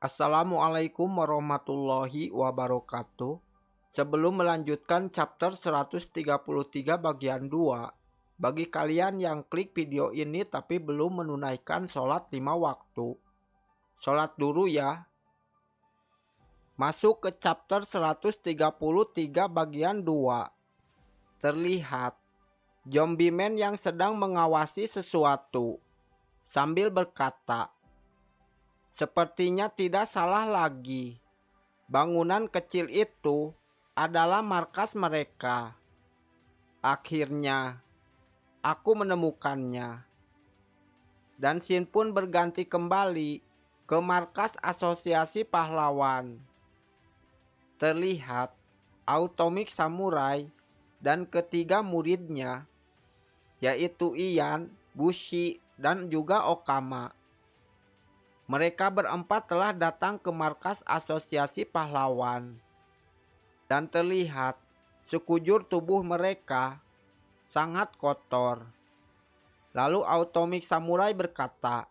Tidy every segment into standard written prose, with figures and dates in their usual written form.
Assalamualaikum warahmatullahi wabarakatuh. Sebelum melanjutkan chapter 133 bagian 2, bagi kalian yang klik video ini tapi belum menunaikan sholat 5 waktu, sholat dulu ya. Masuk ke chapter 133 bagian 2. Terlihat zombie man yang sedang mengawasi sesuatu sambil berkata, "Sepertinya tidak salah lagi. Bangunan kecil itu adalah markas mereka. Akhirnya, aku menemukannya." Dan Shin pun berganti kembali ke markas Asosiasi Pahlawan. Terlihat Atomic Samurai dan ketiga muridnya, yaitu Ian, Bushi, dan juga Okama. Mereka berempat telah datang ke markas Asosiasi Pahlawan. Dan terlihat sekujur tubuh mereka sangat kotor. Lalu Atomic Samurai berkata,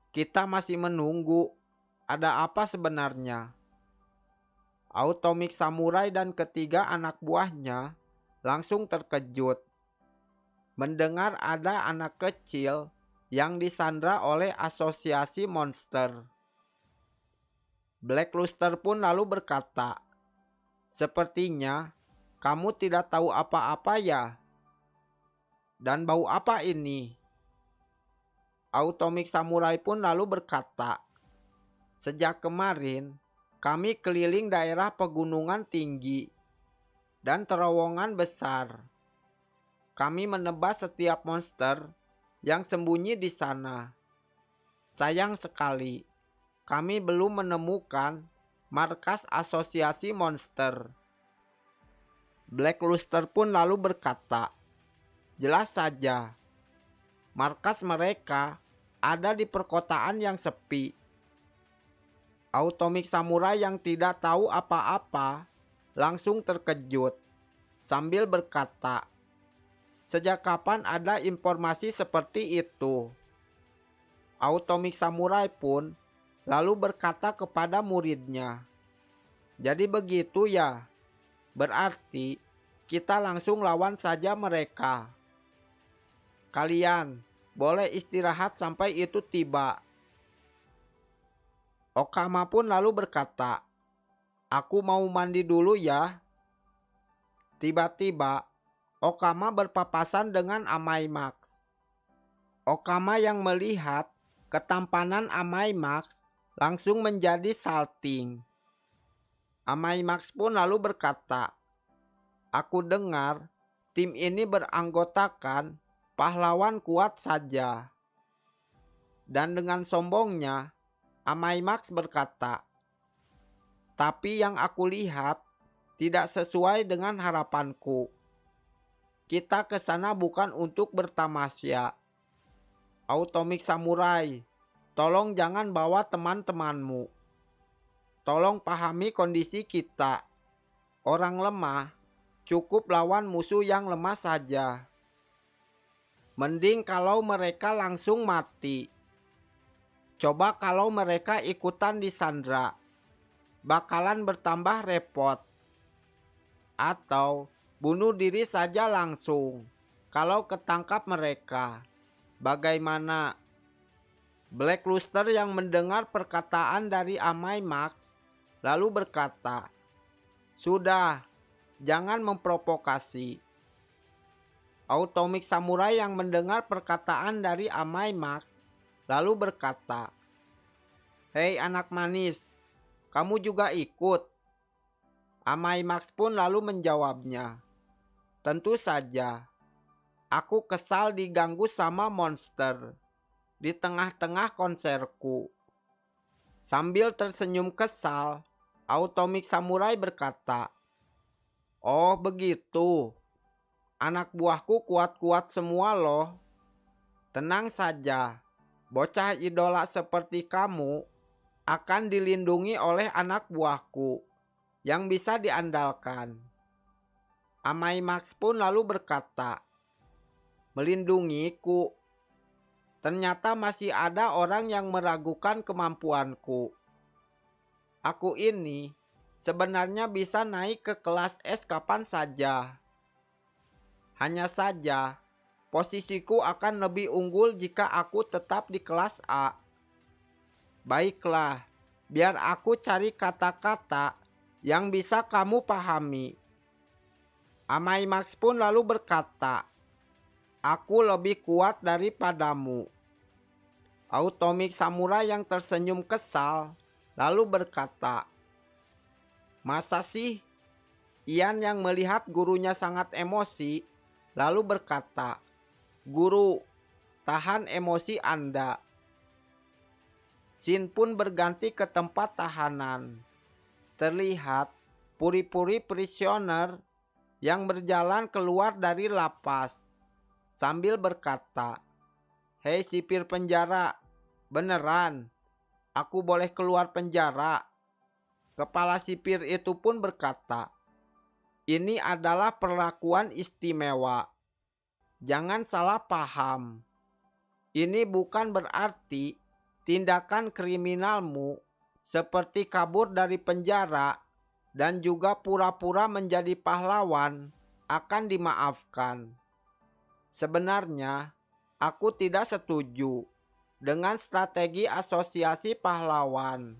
"Kita masih menunggu. Ada apa sebenarnya?" Atomic Samurai dan ketiga anak buahnya langsung terkejut mendengar ada anak kecil yang disandra oleh asosiasi monster. Black Luster pun lalu berkata, "Sepertinya kamu tidak tahu apa-apa ya? Dan bau apa ini?" Atomic Samurai pun lalu berkata, "Sejak kemarin, kami keliling daerah pegunungan tinggi dan terowongan besar. Kami menebas setiap monster yang sembunyi di sana. Sayang sekali, kami belum menemukan markas asosiasi monster." Black Luster pun lalu berkata, "Jelas saja, markas mereka ada di perkotaan yang sepi." Atomic Samurai yang tidak tahu apa-apa langsung terkejut sambil berkata, "Sejak kapan ada informasi seperti itu?" Atomic Samurai pun lalu berkata kepada muridnya, "Jadi begitu ya? Berarti kita langsung lawan saja mereka. Kalian boleh istirahat sampai itu tiba." Okama pun lalu berkata, "Aku mau mandi dulu ya." Tiba-tiba, Okama berpapasan dengan Amai Max. Okama yang melihat ketampanan Amai Max langsung menjadi salting. Amai Max pun lalu berkata, "Aku dengar tim ini beranggotakan pahlawan kuat saja." Dan dengan sombongnya, Amai Max berkata, "Tapi yang aku lihat tidak sesuai dengan harapanku. Kita ke sana bukan untuk bertamasya. Atomic Samurai, tolong jangan bawa teman-temanmu. Tolong pahami kondisi kita. Orang lemah cukup lawan musuh yang lemah saja. Mending kalau mereka langsung mati. Coba kalau mereka ikutan disandra, bakalan bertambah repot. Atau bunuh diri saja langsung kalau ketangkap mereka. Bagaimana?" Black Luster yang mendengar perkataan dari Amai Max lalu berkata, "Sudah, jangan memprovokasi." Atomic Samurai yang mendengar perkataan dari Amai Max lalu berkata, "Hei anak manis, kamu juga ikut?" Amai Max pun lalu menjawabnya, "Tentu saja, aku kesal diganggu sama monster di tengah-tengah konserku." Sambil tersenyum kesal, Atomic Samurai berkata, "Oh begitu, anak buahku kuat-kuat semua loh. Tenang saja, bocah idola seperti kamu akan dilindungi oleh anak buahku yang bisa diandalkan." Amai Max pun lalu berkata, "Melindungiku? Ternyata masih ada orang yang meragukan kemampuanku." Aku ini sebenarnya bisa naik ke kelas S kapan saja. Hanya saja, posisiku akan lebih unggul jika aku tetap di kelas A. Baiklah, biar aku cari kata-kata yang bisa kamu pahami. Amai Max pun lalu berkata, aku lebih kuat daripadamu. Automik Samurai yang tersenyum kesal lalu berkata, masa sih? Ian yang melihat gurunya sangat emosi lalu berkata, guru, tahan emosi Anda. Shin pun berganti ke tempat tahanan. Terlihat puri-puri prisoner yang berjalan keluar dari lapas sambil berkata, hei sipir penjara, beneran, aku boleh keluar penjara? Kepala sipir itu pun berkata, ini adalah perlakuan istimewa. Jangan salah paham. Ini bukan berarti tindakan kriminalmu seperti kabur dari penjara dan juga pura-pura menjadi pahlawan akan dimaafkan. Sebenarnya, aku tidak setuju dengan strategi asosiasi pahlawan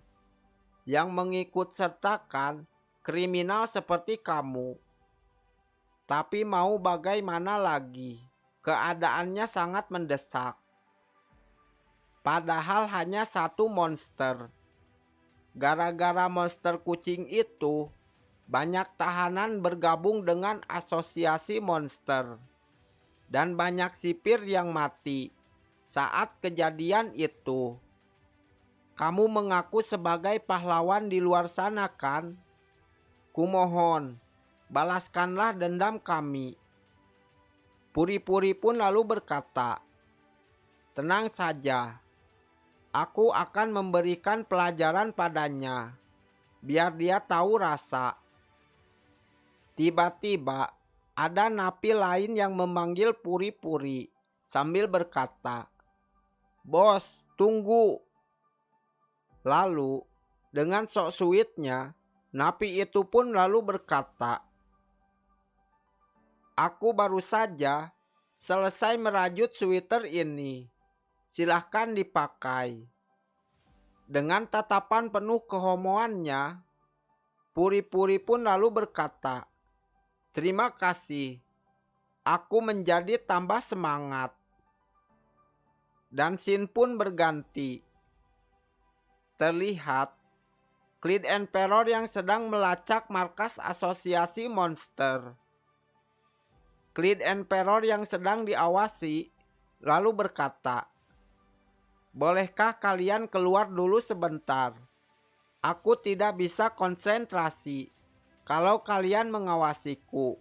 yang mengikut sertakan kriminal seperti kamu. Tapi mau bagaimana lagi? Keadaannya sangat mendesak. Padahal hanya satu monster. Gara-gara monster kucing itu, banyak tahanan bergabung dengan asosiasi monster. Dan banyak sipir yang mati saat kejadian itu. Kamu mengaku sebagai pahlawan di luar sana kan? Kumohon, balaskanlah dendam kami. Puri-puri pun lalu berkata, tenang saja, aku akan memberikan pelajaran padanya, biar dia tahu rasa. Tiba-tiba ada napi lain yang memanggil puri-puri sambil berkata, bos, tunggu. Lalu dengan sok suitnya, napi itu pun lalu berkata, aku baru saja selesai merajut sweater ini. Silahkan dipakai. Dengan tatapan penuh kehomoannya, puri-puri pun lalu berkata, terima kasih. Aku menjadi tambah semangat. Dan Shin pun berganti. Terlihat Clyde Emperor yang sedang melacak markas asosiasi monster. Clyde Emperor yang sedang diawasi lalu berkata, bolehkah kalian keluar dulu sebentar? Aku tidak bisa konsentrasi kalau kalian mengawasiku.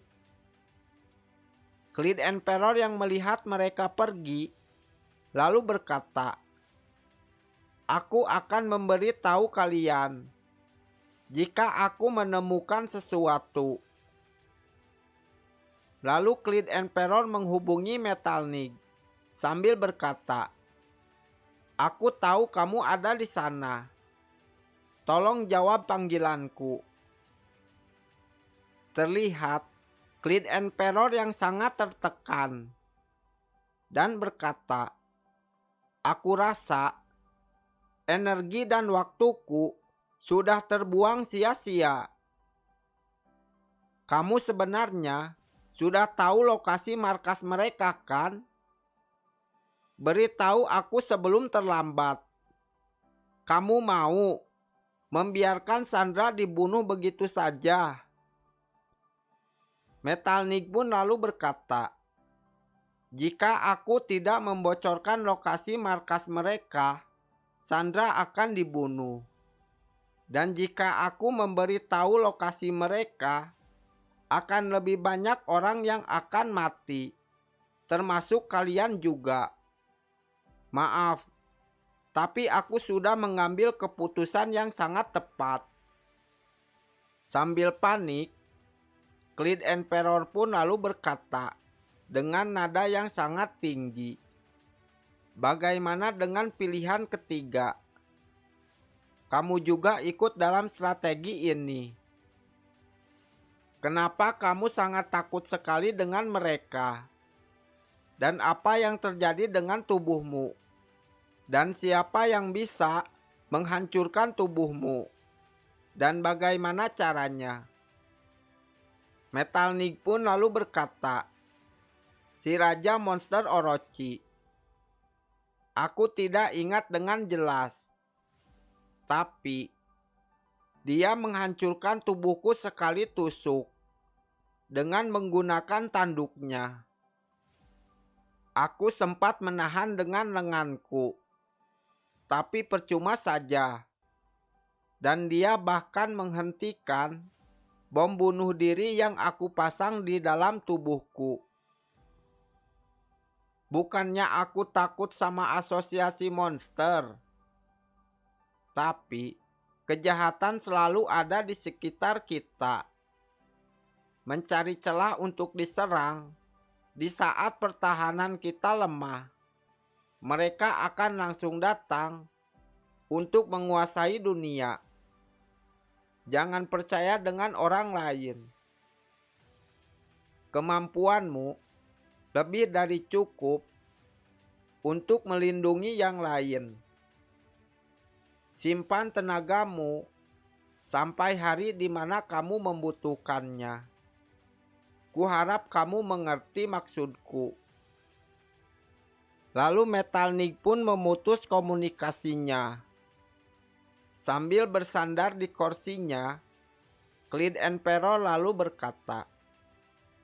Clyde Emperor yang melihat mereka pergi lalu berkata, aku akan memberitahu kalian jika aku menemukan sesuatu. Lalu Clyde Emperor menghubungi Metalnig sambil berkata, aku tahu kamu ada di sana. Tolong jawab panggilanku. Terlihat Clyde Emperor yang sangat tertekan dan berkata, aku rasa energi dan waktuku sudah terbuang sia-sia. Kamu sebenarnya sudah tahu lokasi markas mereka kan? Beritahu aku sebelum terlambat. Kamu mau membiarkan Sandra dibunuh begitu saja? Metalnig pun lalu berkata, jika aku tidak membocorkan lokasi markas mereka, Sandra akan dibunuh. Dan jika aku memberitahu lokasi mereka, akan lebih banyak orang yang akan mati, termasuk kalian juga. Maaf, tapi aku sudah mengambil keputusan yang sangat tepat. Sambil panik, Clyde Emperor pun lalu berkata dengan nada yang sangat tinggi, bagaimana dengan pilihan ketiga? kamu juga ikut dalam strategi ini. Kenapa kamu sangat takut sekali dengan mereka? Dan apa yang terjadi dengan tubuhmu? Dan siapa yang bisa menghancurkan tubuhmu? Dan bagaimana caranya? Metalnik pun lalu berkata, "Si Raja Monster Orochi, aku tidak ingat dengan jelas. Tapi dia menghancurkan tubuhku sekali tusuk dengan menggunakan tanduknya. Aku sempat menahan dengan lenganku, tapi percuma saja. Dan dia bahkan menghentikan bom bunuh diri yang aku pasang di dalam tubuhku. Bukannya aku takut sama asosiasi monster, tapi kejahatan selalu ada di sekitar kita, mencari celah untuk diserang. Di saat pertahanan kita lemah, mereka akan langsung datang untuk menguasai dunia. Jangan percaya dengan orang lain. Kemampuanmu lebih dari cukup untuk melindungi yang lain. Simpan tenagamu sampai hari di mana kamu membutuhkannya. Kuharap kamu mengerti maksudku." Lalu Metalnik pun memutus komunikasinya. Sambil bersandar di kursinya, Clean Emperor lalu berkata,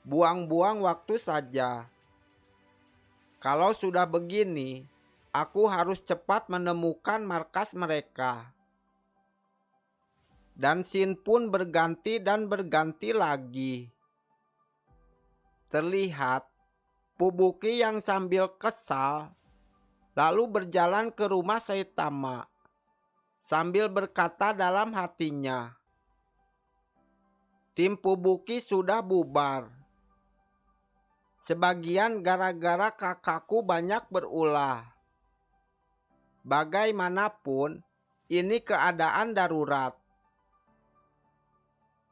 "Buang-buang waktu saja. Kalau sudah begini, aku harus cepat menemukan markas mereka." Dan scene pun berganti dan berganti lagi. Terlihat Fubuki yang sambil kesal lalu berjalan ke rumah Saitama sambil berkata dalam hatinya, "Tim Fubuki sudah bubar. Sebagian gara-gara kakakku banyak berulah. Bagaimanapun, ini keadaan darurat.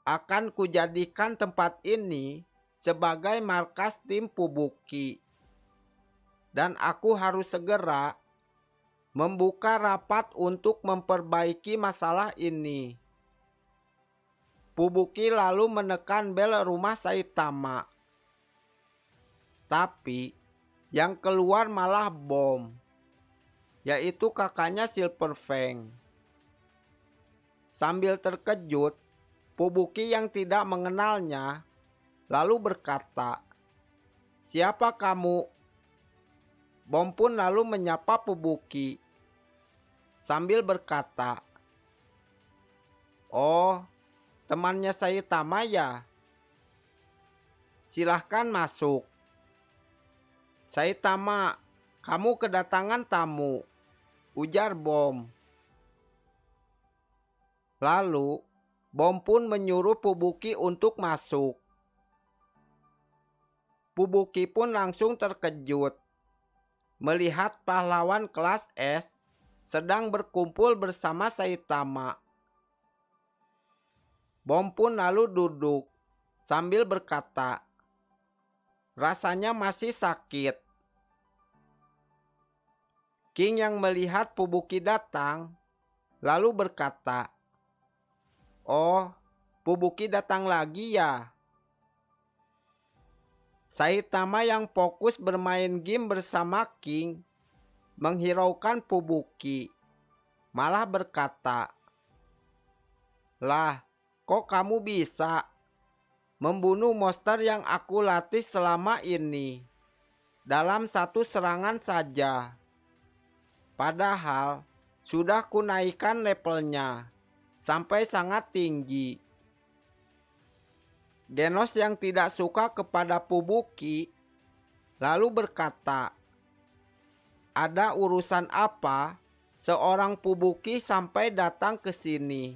Akan kujadikan tempat ini sebagai markas tim Fubuki. Dan aku harus segera membuka rapat untuk memperbaiki masalah ini." Fubuki lalu menekan bel rumah Saitama. Tapi yang keluar malah bom, yaitu kakaknya Silver Fang. Sambil terkejut, Fubuki yang tidak mengenalnya lalu berkata, "Siapa kamu?" Bom pun lalu menyapa Fubuki sambil berkata, "Oh, temannya Saitama ya? Silahkan masuk." "Saitama, kamu kedatangan tamu," ujar Bom. Lalu, Bom pun menyuruh Fubuki untuk masuk. Fubuki pun langsung terkejut melihat pahlawan kelas S sedang berkumpul bersama Saitama. Bom pun lalu duduk sambil berkata, "Rasanya masih sakit." King yang melihat Fubuki datang lalu berkata, "Oh, Fubuki datang lagi ya?" Saitama yang fokus bermain game bersama King menghiraukan Fubuki, malah berkata, "Lah, kok kamu bisa membunuh monster yang aku latih selama ini dalam satu serangan saja? Padahal sudah kunaikkan levelnya sampai sangat tinggi." Genos yang tidak suka kepada Fubuki lalu berkata, "Ada urusan apa seorang Fubuki sampai datang ke sini?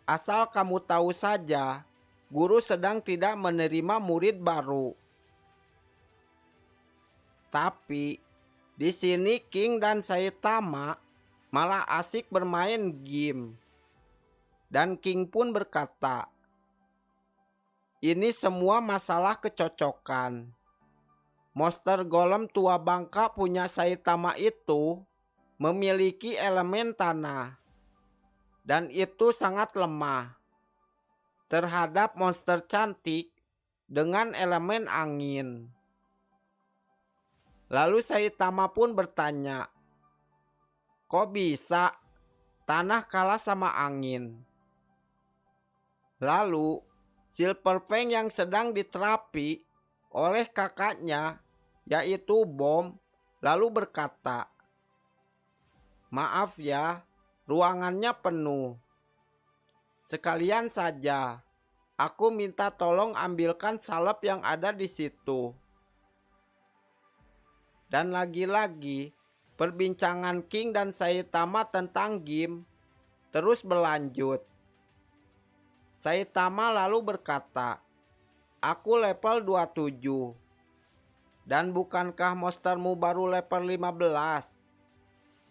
Asal kamu tahu saja, guru sedang tidak menerima murid baru." Tapi di sini King dan Saitama malah asik bermain game. Dan King pun berkata, "Ini semua masalah kecocokan. Monster Golem tua bangka punya Saitama itu memiliki elemen tanah. Dan itu sangat lemah terhadap monster cantik dengan elemen angin." Lalu Saitama pun bertanya, "Kok bisa tanah kalah sama angin?" Lalu Silverfang yang sedang diterapi oleh kakaknya, yaitu Bom, lalu berkata, "Maaf ya, ruangannya penuh. Sekalian saja, aku minta tolong ambilkan salep yang ada di situ." Dan lagi-lagi, perbincangan King dan Saitama tentang game terus berlanjut. Saitama lalu berkata, "Aku level 27. Dan bukankah monstermu baru level 15?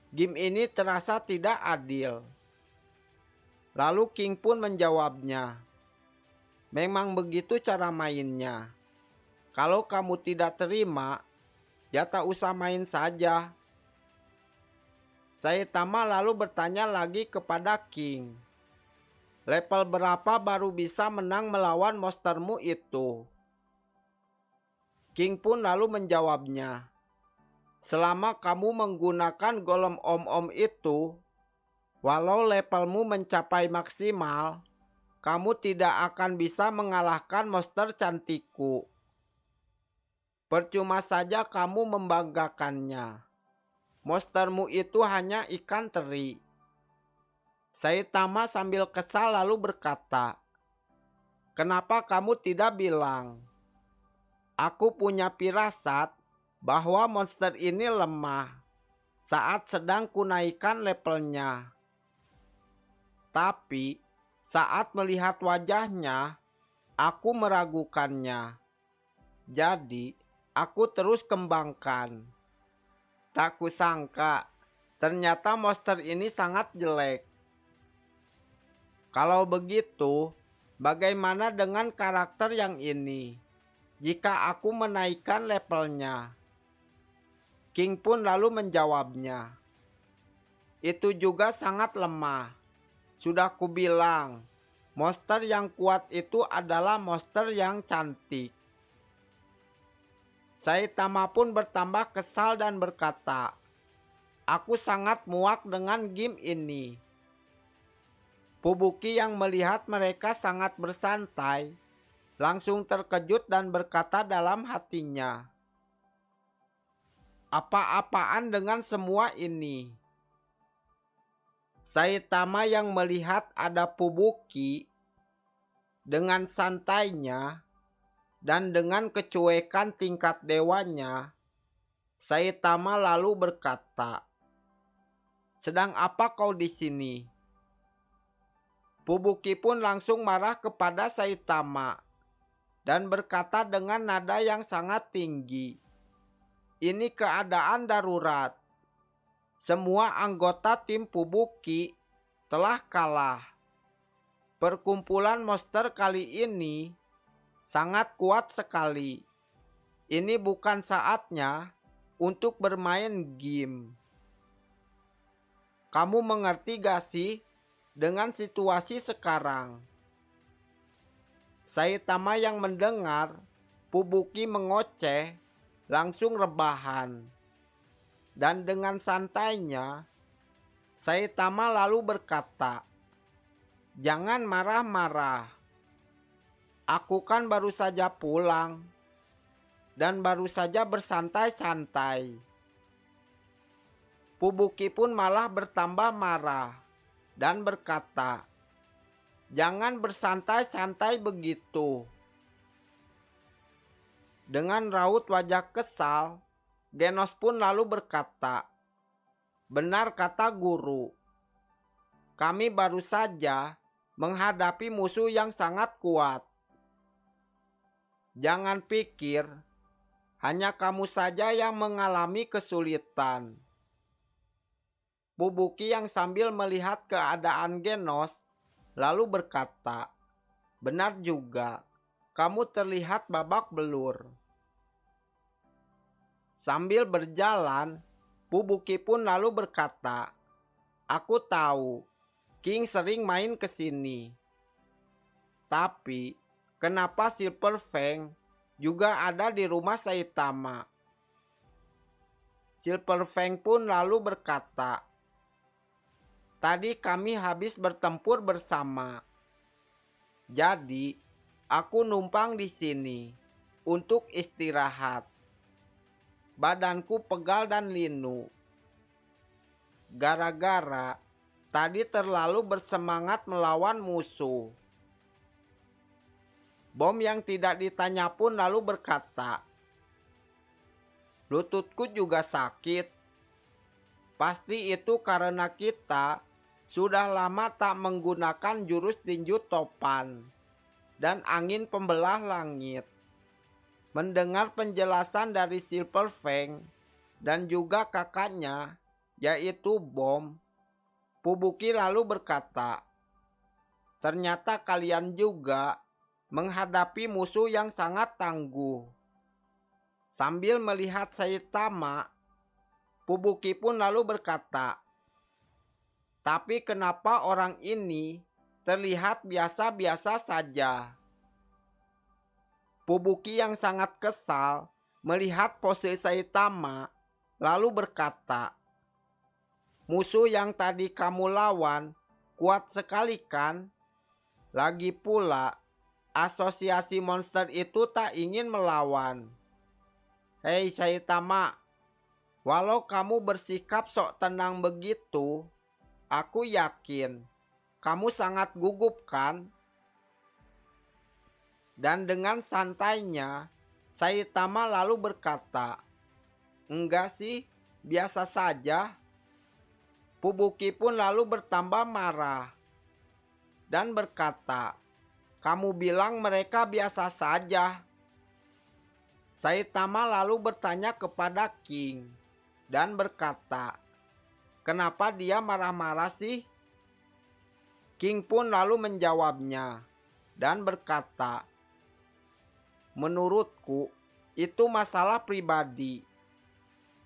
Game ini terasa tidak adil." Lalu King pun menjawabnya, "Memang begitu cara mainnya. Kalau kamu tidak terima, ya tak usah main saja." Saitama lalu bertanya lagi kepada King, "Level berapa baru bisa menang melawan monstermu itu?" King pun lalu menjawabnya, "Selama kamu menggunakan golem om-om itu, walau levelmu mencapai maksimal, kamu tidak akan bisa mengalahkan monster cantikku. Percuma saja kamu membanggakannya. Monstermu itu hanya ikan teri." Saitama sambil kesal lalu berkata, "Kenapa kamu tidak bilang? Aku punya firasat bahwa monster ini lemah saat sedang kunaikan levelnya. Tapi saat melihat wajahnya, aku meragukannya. Jadi aku terus kembangkan. Tak kusangka, ternyata monster ini sangat jelek. Kalau begitu, bagaimana dengan karakter yang ini jika aku menaikkan levelnya?" King pun lalu menjawabnya, "Itu juga sangat lemah. Sudah kubilang, monster yang kuat itu adalah monster yang cantik." Saitama pun bertambah kesal dan berkata, "Aku sangat muak dengan game ini." Fubuki yang melihat mereka sangat bersantai, langsung terkejut dan berkata dalam hatinya, "Apa-apaan dengan semua ini?" Saitama yang melihat ada Fubuki dengan santainya dan dengan kecuekan tingkat dewanya, Saitama lalu berkata, "Sedang apa kau di sini?" Fubuki pun langsung marah kepada Saitama dan berkata dengan nada yang sangat tinggi, "Ini keadaan darurat. Semua anggota tim Fubuki telah kalah. Perkumpulan monster kali ini sangat kuat sekali. Ini bukan saatnya untuk bermain game. Kamu mengerti gak sih dengan situasi sekarang?" Saitama yang mendengar Fubuki mengoceh langsung rebahan. Dan dengan santainya, Saitama lalu berkata, "Jangan marah-marah. Aku kan baru saja pulang dan baru saja bersantai-santai." Fubuki pun malah bertambah marah dan berkata, "Jangan bersantai-santai begitu." Dengan raut wajah kesal, Genos pun lalu berkata, "Benar kata guru. Kami baru saja menghadapi musuh yang sangat kuat. Jangan pikir hanya kamu saja yang mengalami kesulitan. Pubuki yang sambil melihat keadaan Genos, lalu berkata, "Benar juga, kamu terlihat babak belur." Sambil berjalan, Pubuki pun lalu berkata, "Aku tahu, King sering main ke sini. Tapi, kenapa Silver Fang juga ada di rumah Saitama?" Silver Fang pun lalu berkata, "Tadi kami habis bertempur bersama. Jadi, aku numpang di sini untuk istirahat. Badanku pegal dan linu. Gara-gara tadi terlalu bersemangat melawan musuh." Bom yang tidak ditanya pun lalu berkata, "Lututku juga sakit. Pasti itu karena kita sudah lama tak menggunakan jurus tinju topan dan angin pembelah langit." Mendengar penjelasan dari Silver Fang dan juga kakaknya, yaitu Bom, Pubuki lalu berkata, "Ternyata kalian juga menghadapi musuh yang sangat tangguh." Sambil melihat Saitama, Pubuki pun lalu berkata, "Tapi kenapa orang ini terlihat biasa-biasa saja?" Pubuki yang sangat kesal melihat pose Saitama, lalu berkata, "Musuh yang tadi kamu lawan kuat sekali kan? Lagi pula, asosiasi monster itu tak ingin melawan." "Hei Saitama, walau kamu bersikap sok tenang begitu, aku yakin kamu sangat gugup kan?" Dan dengan santainya, Saitama lalu berkata, "Enggak sih, biasa saja." Pubuki pun lalu bertambah marah dan berkata, "Kamu bilang mereka biasa saja." Saitama lalu bertanya kepada King dan berkata, "Kenapa dia marah-marah sih?" King pun lalu menjawabnya dan berkata, "Menurutku, itu masalah pribadi.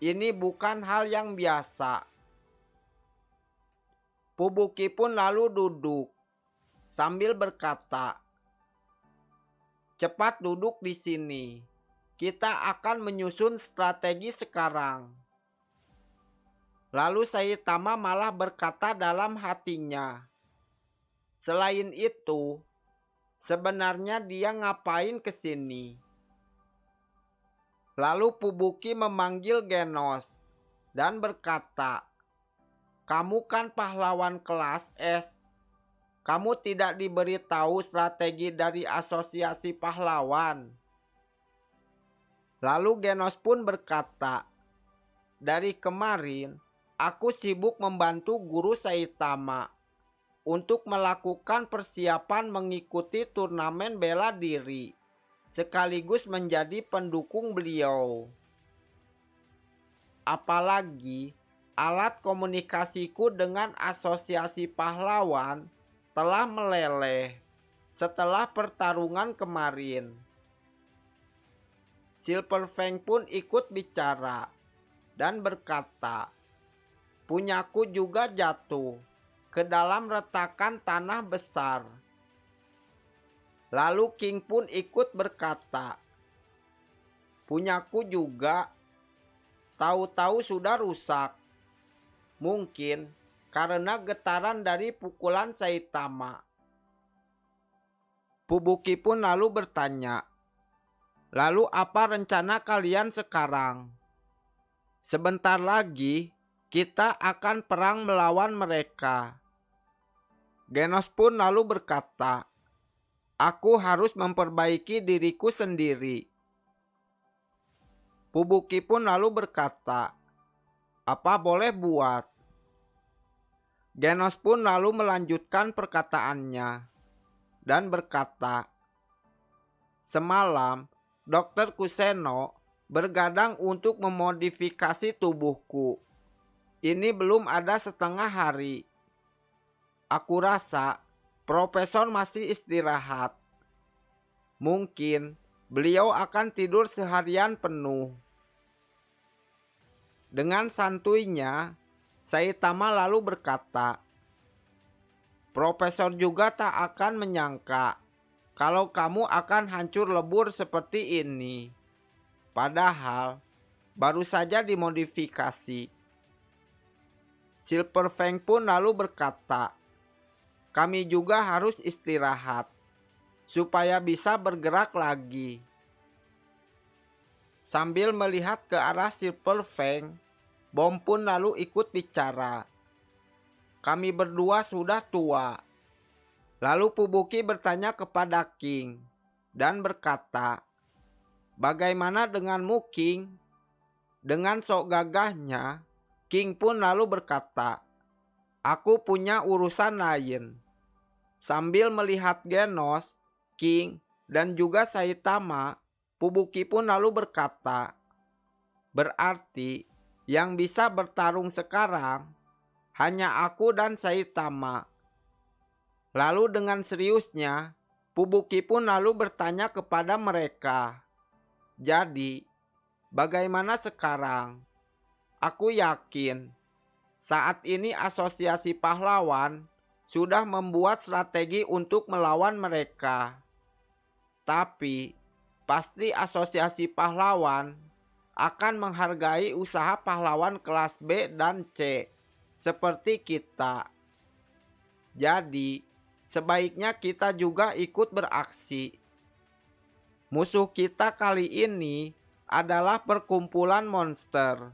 Ini bukan hal yang biasa." Pubuki pun lalu duduk sambil berkata, "Cepat duduk di sini. Kita akan menyusun strategi sekarang." Lalu Saitama malah berkata dalam hatinya, "Selain itu, sebenarnya dia ngapain ke sini?" Lalu Pubuki memanggil Genos dan berkata, "Kamu kan pahlawan kelas S. Kamu tidak diberitahu strategi dari asosiasi pahlawan." Lalu Genos pun berkata, "Dari kemarin, aku sibuk membantu guru Saitama untuk melakukan persiapan mengikuti turnamen bela diri, sekaligus menjadi pendukung beliau. Apalagi, alat komunikasiku dengan asosiasi pahlawan telah meleleh setelah pertarungan kemarin." Silver Fang pun ikut bicara dan berkata, "Punyaku juga jatuh ke dalam retakan tanah besar." Lalu King pun ikut berkata, "Punyaku juga, tahu-tahu sudah rusak. Mungkin karena getaran dari pukulan Saitama." Pubuki pun lalu bertanya, "Lalu apa rencana kalian sekarang?" "Sebentar lagi kita akan perang melawan mereka." Genos pun lalu berkata, "Aku harus memperbaiki diriku sendiri." Pubuki pun lalu berkata, "Apa boleh buat?" Genos pun lalu melanjutkan perkataannya dan berkata, "Semalam, Dokter Kuseno bergadang untuk memodifikasi tubuhku. Ini belum ada setengah hari. Aku rasa Profesor masih istirahat. Mungkin beliau akan tidur seharian penuh. Dengan santuinya, Saitama lalu berkata, Profesor juga tak akan menyangka kalau kamu akan hancur lebur seperti ini. Padahal baru saja dimodifikasi. Silver Fang pun lalu berkata, kami juga harus istirahat supaya bisa bergerak lagi. Sambil melihat ke arah Silver Fang, Bom pun lalu ikut bicara. Kami berdua sudah tua. Lalu Pubuki bertanya kepada King dan berkata, bagaimana denganmu, King? Dengan sok gagahnya, King pun lalu berkata, aku punya urusan lain. Sambil melihat Genos, King, dan juga Saitama, Pubuki pun lalu berkata, berarti yang bisa bertarung sekarang hanya aku dan Saitama. Lalu dengan seriusnya, Pubuki pun lalu bertanya kepada mereka, jadi, bagaimana sekarang? Aku yakin saat ini asosiasi pahlawan sudah membuat strategi untuk melawan mereka. Tapi, pasti asosiasi pahlawan akan menghargai usaha pahlawan kelas B dan C seperti kita. Jadi, sebaiknya kita juga ikut beraksi. Musuh kita kali ini adalah perkumpulan monster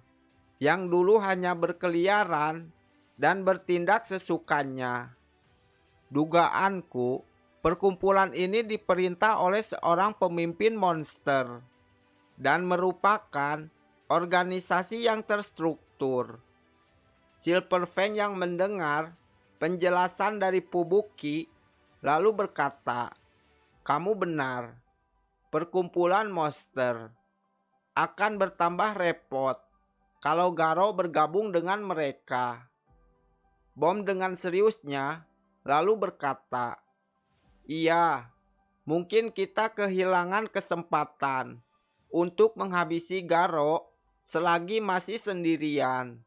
yang dulu hanya berkeliaran dan bertindak sesukanya. Dugaanku, perkumpulan ini diperintah oleh seorang pemimpin monster dan merupakan organisasi yang terstruktur. Silver Fang yang mendengar penjelasan dari Pubuki lalu berkata, kamu benar, perkumpulan monster akan bertambah repot kalau Garo bergabung dengan mereka. Bom dengan seriusnya lalu berkata, iya, mungkin kita kehilangan kesempatan untuk menghabisi Garo selagi masih sendirian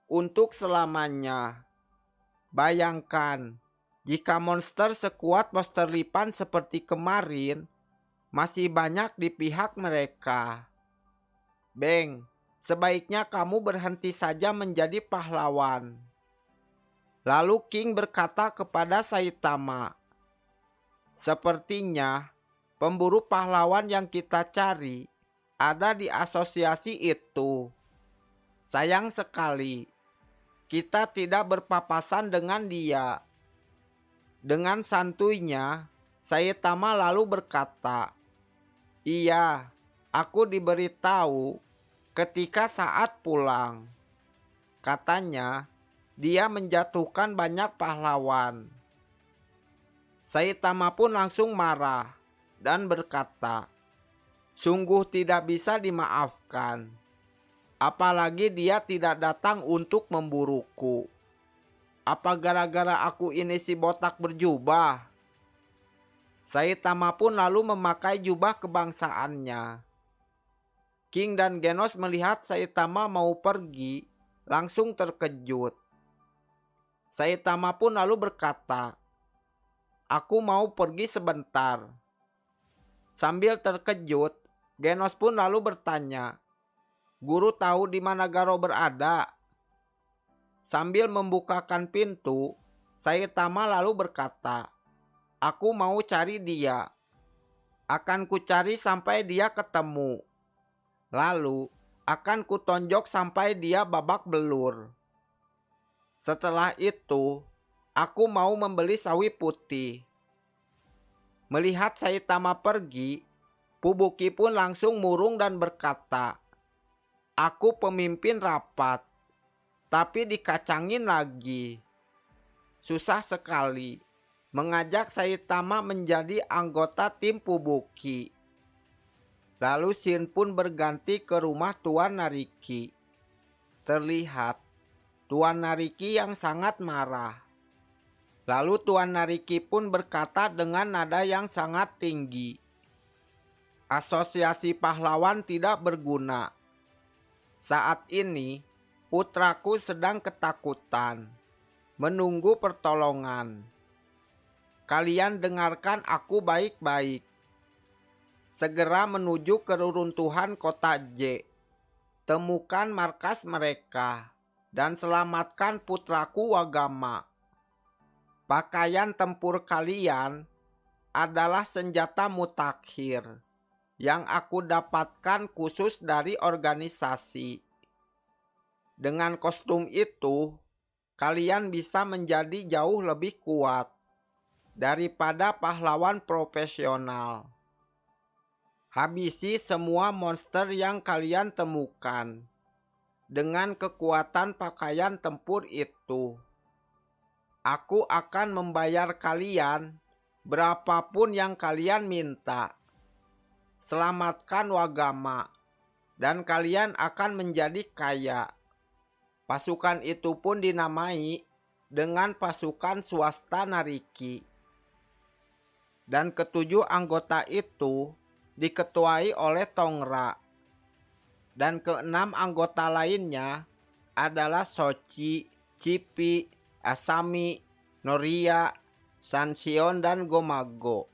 untuk selamanya. Bayangkan, jika monster sekuat monster lipan seperti kemarin masih banyak di pihak mereka. Beng, sebaiknya kamu berhenti saja menjadi pahlawan. Lalu King berkata kepada Saitama, sepertinya pemburu pahlawan yang kita cari ada di asosiasi itu. Sayang sekali, kita tidak berpapasan dengan dia. Dengan santuinya, Saitama lalu berkata, iya, aku diberitahu ketika saat pulang. Katanya, dia menjatuhkan banyak pahlawan. Saitama pun langsung marah dan berkata, sungguh tidak bisa dimaafkan. Apalagi dia tidak datang untuk memburuku. Apa gara-gara aku ini si botak berjubah? Saitama pun lalu memakai jubah kebangsaannya. King dan Genos melihat Saitama mau pergi, langsung terkejut. Saitama pun lalu berkata, aku mau pergi sebentar. Sambil terkejut, Genos pun lalu bertanya, guru tahu di mana Garo berada? Sambil membukakan pintu, Saitama lalu berkata, aku mau cari dia. Akan kucari sampai dia ketemu. Lalu, akan kutonjok sampai dia babak belur. Setelah itu, aku mau membeli sawi putih. Melihat Saitama pergi, Pubuki pun langsung murung dan berkata, aku pemimpin rapat, tapi dikacangin lagi. Susah sekali mengajak Saitama menjadi anggota tim Pubuki. Lalu Shin pun berganti ke rumah Tuan Nariki. Terlihat Tuan Nariki yang sangat marah. Lalu Tuan Nariki pun berkata dengan nada yang sangat tinggi, "Asosiasi pahlawan tidak berguna. Saat ini, putraku sedang ketakutan, menunggu pertolongan. Kalian dengarkan aku baik-baik. Segera menuju ke reruntuhan kota J. Temukan markas mereka dan selamatkan putraku Wagama. Pakaian tempur kalian adalah senjata mutakhir yang aku dapatkan khusus dari organisasi. Dengan kostum itu, kalian bisa menjadi jauh lebih kuat daripada pahlawan profesional. Habisi semua monster yang kalian temukan dengan kekuatan pakaian tempur itu. Aku akan membayar kalian berapapun yang kalian minta. Selamatkan Wagama, dan kalian akan menjadi kaya." Pasukan itu pun dinamai dengan pasukan swasta Nariki. Dan ketujuh anggota itu diketuai oleh Tongra. Dan keenam anggota lainnya adalah Sochi, Cipi, Asami, Noria, Sansion, dan Gomago.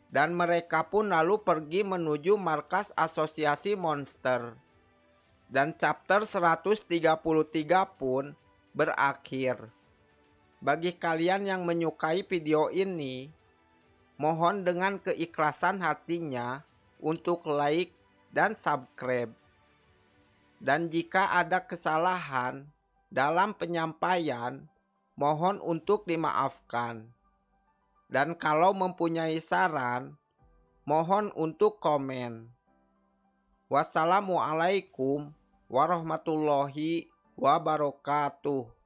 Dan mereka pun lalu pergi menuju markas asosiasi monster. Dan chapter 133 pun berakhir. Bagi kalian yang menyukai video ini, mohon dengan keikhlasan hatinya untuk like dan subscribe. Dan jika ada kesalahan dalam penyampaian, mohon untuk dimaafkan. Dan kalau mempunyai saran, mohon untuk komen. Wassalamualaikum warahmatullahi wabarakatuh.